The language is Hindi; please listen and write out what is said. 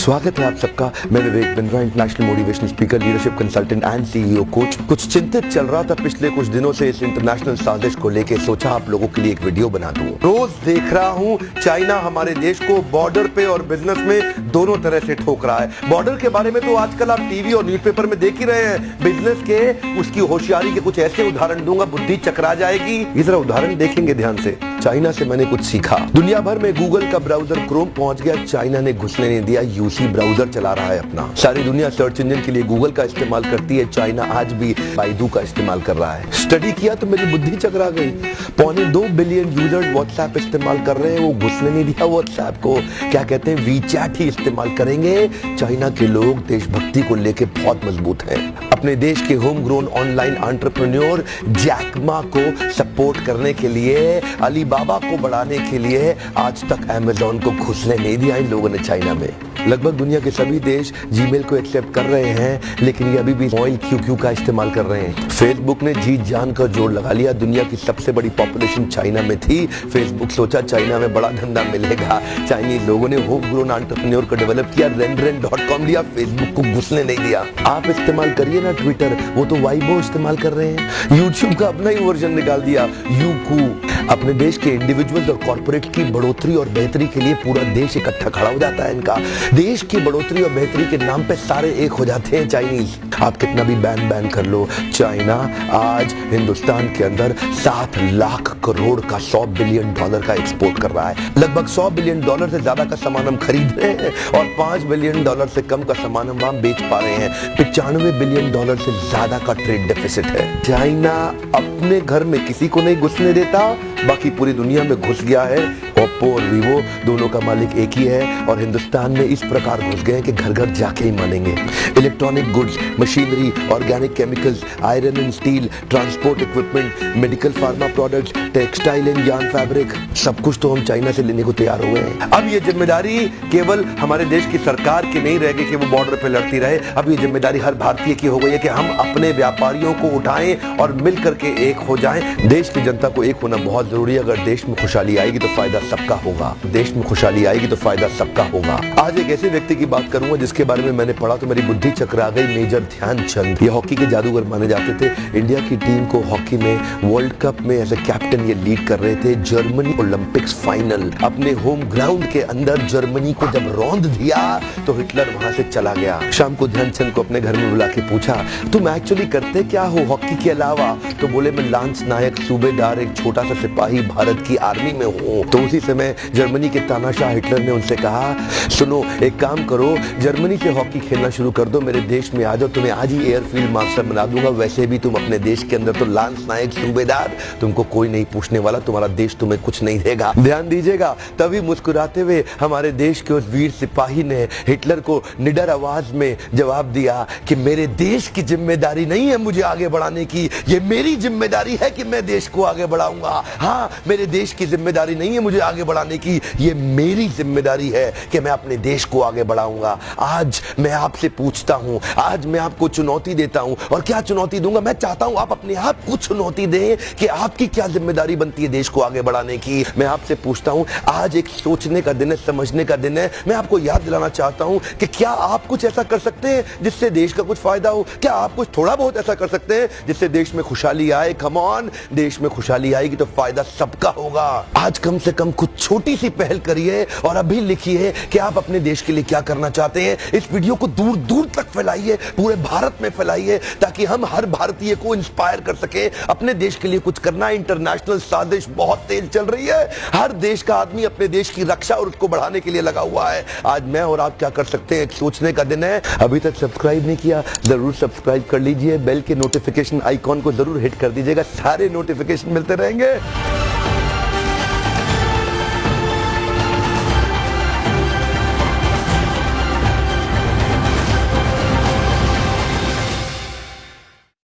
स्वागत है आप सबका। मैं Vivek Bindra, international motivational speaker, leadership consultant and CEO coach. कुछ चिंतित चल रहा था पिछले कुछ दिनों से इस इंटरनेशनल साजिश को लेके, सोचा आप लोगों के लिए एक वीडियो बना दूं। रोज देख रहा हूं चाइना हमारे देश को बॉर्डर पे और बिजनेस में दोनों तरह से ठोक रहा है। बॉर्डर के बारे में तो आजकल आप टीवी और न्यूज़पेपर में देख ही रहे हैं। बिजनेस के उसकी होशियारी के कुछ ऐसे उदाहरण दूंगा, बुद्धि चकरा जाएगी। ये जरा उदाहरण देखेंगे ध्यान से। चाइना से मैंने कुछ सीखा। दुनिया भर में गूगल का ब्राउजर क्रोम पहुंच गया, चाइना ने घुसने नहीं दिया। यूसी ब्राउजर चला रहा है अपना। सारी दुनिया सर्च इंजन के लिए गूगल का इस्तेमाल करती है, चाइना आज भी बाइडू का इस्तेमाल कर रहा है। स्टडी किया तो मेरी बुद्धि चकरा गई। 2.25 बिलियन यूजर्स व्हाट्सएप इस्तेमाल कर रहे हैं, वो घुसने नहीं दिया व्हाट्सएप को। क्या कहते हैं, वीचैट ही इस्तेमाल करेंगे। चाइना के लोग देशभक्ति को लेकर बहुत मजबूत हैं। अपने देश के home grown online entrepreneur Jack Ma को सपोर्ट करने के लिए, अलीबाबा को बढ़ाने के लिए आज तक अमेज़न को घुसने नहीं दिया इन लोगों ने चाइना में। लगभग दुनिया के सभी देश जीमेल को एक्सेप्ट कर रहे हैं, लेकिन ये अभी भी ऑयल क्यू का इस्तेमाल कर रहे हैं। फेसबुक ने जी जान का जोर लगा लिया। दुनिया की सबसे बड़ी पॉपुलेशन चाइना में थी। फेसबुक सोचा चाइना में बड़ा धंधा मिलेगा। चाइनीज लोगों ने होम ग्रोन एंटरप्रेन्योर को डेवलप किया, रेन.com लिया, फेसबुक को घुसने नहीं दिया। आप इस्तेमाल करिए ना ट्विटर, वो तो वाइबो इस्तेमाल कर रहे हैं। यूट्यूब का अपना ही वर्जन निकाल दिया, यूकू। अपने देश के इंडिविजुअल्स और कॉर्पोरेट की बढ़ोतरी और बेहतरी के लिए पूरा देश इकट्ठा खड़ा हो जाता है इनका। देश की बढ़ोतरी और बेहतरी के नाम पे सारे एक हो जाते हैं चाइनीज। आप कितना भी बैन कर लो, चाइना आज हिंदुस्तान के अंदर 7 लाख करोड़ का $100 बिलियन का एक्सपोर्ट कर रहा है। लगभग $100 बिलियन से ज्यादा का सामान हम खरीद रहे हैं और $5 बिलियन से कम का सामान हम वहां बेच पा रहे हैं। $95 बिलियन से ज्यादा का ट्रेड डेफिसिट है। चाइना अपने घर में किसी को नहीं घुसने देता, बाकी पूरी दुनिया में घुस गया है। ओप्पो और वीवो दोनों का मालिक एक ही है और हिंदुस्तान में इस प्रकार घुस गए कि घर घर जाके ही मानेंगे। Electronic goods, machinery, organic chemicals, iron and steel, transport equipment, medical pharma products, textile and yarn fabric, सब कुछ तो हम चाइना से लेने को तैयार हो गए हैं। अब ये जिम्मेदारी केवल हमारे देश की सरकार की नहीं रह गई कि वो बॉर्डर पे लड़ती रहे। अब ये जिम्मेदारी हर भारतीय की हो गई है कि हम अपने व्यापारियों को उठाएं और मिल करके एक हो जाएं। देश की जनता को एक होना बहुत जरूरी है। अगर देश में खुशहाली आएगी तो फायदा सबका होगा। देश में खुशहाली आएगी तो फायदा सबका होगा। आज एक ऐसे व्यक्ति की बात करूंगा जिसके बारे में मैंने पढ़ा तो मेरी बुद्धि चकरा गई। मेजर ध्यानचंद। ये हॉकी के जादूगर माने जाते थे। इंडिया की टीम को हॉकी में वर्ल्ड कप में एज ए कैप्टन ये लीड कर रहे थे। जर्मनी ओलंपिक्स फाइनल अपने होम ग्राउंड के अंदर जर्मनी को जब रौंद दिया तो हिटलर वहां से चला गया। शाम को ध्यानचंद को अपने घर में बुला के पूछा, तुम एक्चुअली करते क्या हो हॉकी के अलावा? तो बोले, मैं लांस नायक, सूबेदार, एक छोटा सा सिपाही भारत की आर्मी में हूँ। तो उसी समय जर्मनी के तानाशाह हिटलर ने उनसे कहा, सुनो एक काम करो, जर्मनी से हॉकी खेलना शुरू कर दो, मेरे देश में आ जाओ, तुम्हें आज ही एयरफील्ड मास्टर बना दूंगा। वैसे भी तुम अपने देश के अंदर तो लांस नायक, सूबेदार, तुमको कोई नहीं पूछने वाला, तुम्हारा देश तुम्हें कुछ नहीं देगा। ध्यान दीजिएगा। तभी मुस्कुराते हुए हमारे देश के उस वीर सिपाही ने हिटलर को निडर आवाज में जवाब दिया कि मेरे देश की जिम्मेदारी नहीं है मुझे आगे बढ़ाने की, ये मेरी जिम्मेदारी है कि मैं देश को आगे बढ़ाऊंगा। हाँ, मेरे देश की जिम्मेदारी नहीं है मुझे आगे बढ़ाने की, ये मेरी जिम्मेदारी है कि मैं अपने देश को आगे बढ़ाऊंगा। आज मैं आपसे पूछता हूं, आज मैं आपको चुनौती देता हूं। और क्या चुनौती दूंगा? मैं चाहता हूं आप अपने आप को चुनौती दें कि आपकी क्या जिम्मेदारी बनती है देश को आगे बढ़ाने की। मैं आपसे पूछता हूं, आज एक सोचने का दिन है, समझने का दिन है। मैं आपको याद दिलाना चाहता हूं कि क्या आप कुछ ऐसा कर सकते हैं जिससे देश का कुछ फायदा हो? क्या आप कुछ थोड़ा बहुत ऐसा कर सकते हैं जिससे देश में खुशहाली आए? कम ऑन, देश में खुशहाली आएगी तो फायदा सबका होगा। आज कम से कम कुछ छोटी सी पहल करिए और अभी लिखिए कि आप अपने देश के लिए क्या करना चाहते हैं। इस वीडियो को दूर दूर तक फैलाइए, पूरे भारत में फैलाइए, ताकि हम हर भारतीय को इंस्पायर कर सके अपने देश के लिए कुछ करना। इंटरनेशनल साजिश बहुत तेज चल रही है। हर देश का आदमी अपने देश की रक्षा और उसको बढ़ाने के लिए लगा हुआ है। आज मैं और आप क्या कर सकते हैं, एक सोचने का दिन है। अभी तक सब्सक्राइब नहीं किया, जरूर सब्सक्राइब कर लीजिए। बेल के नोटिफिकेशन आइकॉन को जरूर हिट कर दीजिएगा, सारे नोटिफिकेशन मिलते रहेंगे।